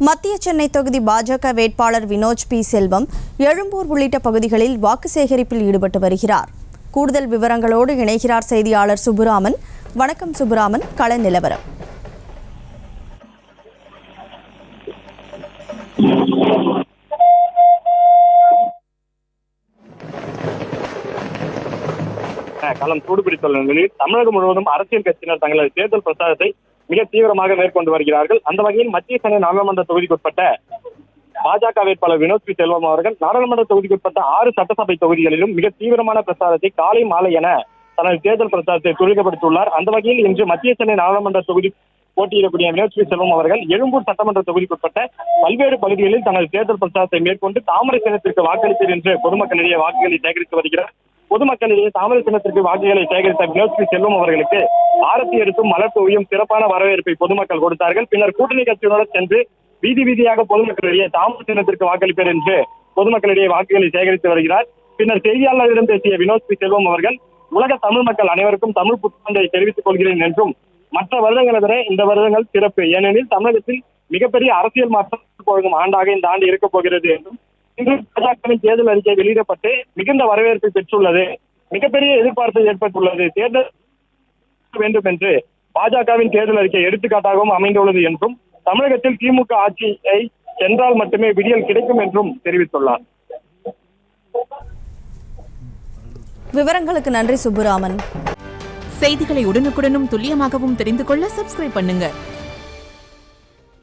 மத்திய சென்னை தொகுதி பாஜக வேட்பாளர் வினோஜ் பி செல்வம் எழும்பூர் உள்ளிட்ட பகுதிகளில் வாக்கு சேகரிப்பில் ஈடுபட்டு வருகிறார். கூடுதல் விவரங்களோடு இணைகிறார் செய்தியாளர் சுப்புராமன். வணக்கம் சுப்புராமன், கள நிலவரம். களம் சூடுபிடித்துள்ள நிலையில் தமிழகம் முழுவதும் அரசியல் கட்சியினர் தங்களது தேர்தல் பிரச்சாரத்தை மிக தீவிரமாக மேற்கொண்டு வருகிறார்கள். அந்த வகையில் மத்திய சென்னை நாடாளுமன்ற தொகுதிக்குட்பட்ட பாஜக வேட்பாளர் வினோத் பி செல்வம் அவர்கள் நாடாளுமன்ற தொகுதிக்குட்பட்ட 6 சட்டசபை தொகுதிகளிலும் மிக தீவிரமான பிரச்சாரத்தை காலை மாலை என தனது தேர்தல் பிரச்சாரத்தை துரிதப்படுத்தியுள்ளார். அந்த வகையில் இன்று மத்திய சென்னை நாடாளுமன்ற தொகுதி போட்டியிடக்கூடிய வினோத் பி செல்வம் அவர்கள் எழும்பூர் சட்டமன்ற தொகுதிக்குட்பட்ட பல்வேறு பகுதிகளில் தனது தேர்தல் பிரச்சாரத்தை மேற்கொண்டு தாமரை சின்னத்திற்கு வாக்களிப்பீர் என்று பொதுமக்களிடையே வாக்குகளை சேகரித்து வருகிறார். பொதுமக்களிடையே தாமரை சின்னத்திற்கு வாக்குகளை சேகரித்த வினோத் பி செல்வம் அவர்களுக்கு ஆரத்தி எடுத்தும் மலர் தூவியும் சிறப்பான வரவேற்பை பொதுமக்கள் கொடுத்தார்கள். பின்னர் கூட்டணி கட்சியினுடன் சென்று வீதி வீதியாக பொதுமக்களிடையே தாமரை சின்னத்திற்கு வாக்களிப்பீர் என்று பொதுமக்களிடையே வாக்குகளை சேகரித்து வருகிறார். பின்னர் செய்தியாளர்களிடம் பேசிய வினோத் பி செல்வம் அவர்கள் உலக தமிழ் மக்கள் அனைவருக்கும் தமிழ் புத்தாண்டை தெரிவித்துக் கொள்கிறேன் என்றும் மற்ற வருடங்களை விட இந்த வருடங்கள் சிறப்பு, ஏனெனில் தமிழகத்தில் மிகப்பெரிய அரசியல் மாற்றம் போகும் ஆண்டாக இந்த ஆண்டு இருக்கப் போகிறது என்றும் இன்று பாஜகவின் தேர்தல் அறிக்கை வெளியிடப்பட்டு மிகுந்த வரவேற்பை பெற்றுள்ளது, மிகப்பெரிய எதிர்பார்ப்பு ஏற்பட்டுள்ளது, தேர்தல் வேண்டும் என்று பாஜகவின் தேர்தல் அறிக்கை எடுத்துக்காட்டாகவும் அமைந்துள்ளது என்றும் தமிழகத்தில் திமுக ஆட்சியை சென்றால் மட்டுமே விடியல் கிடைக்கும் என்றும் தெரிவித்துள்ளார். விவரங்களுக்கு நன்றி சுப்புராமன். செய்திகளை உடனுக்குடனும் துல்லியமாகவும் தெரிந்து கொள்ள சப்ஸ்கிரைப் பண்ணுங்க.